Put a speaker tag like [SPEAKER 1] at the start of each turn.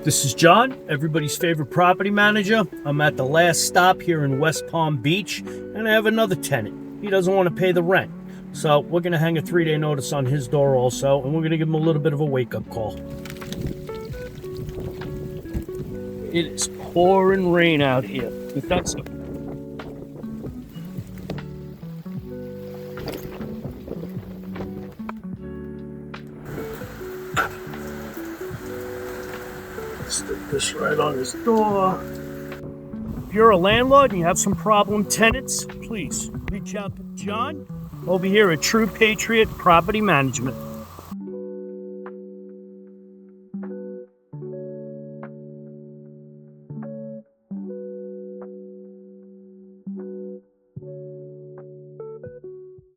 [SPEAKER 1] This is John, everybody's favorite property manager. I'm at the last stop here in West Palm Beach, and I have another tenant. He doesn't want to pay the rent. So we're going to hang a 3-day notice on his door also, and we're going to give him a little bit of a wake-up call. It is pouring rain out here. We've got some. Stick this right on his door. If you're a landlord and you have some problem tenants, please reach out to John over here at True Patriot Property Management.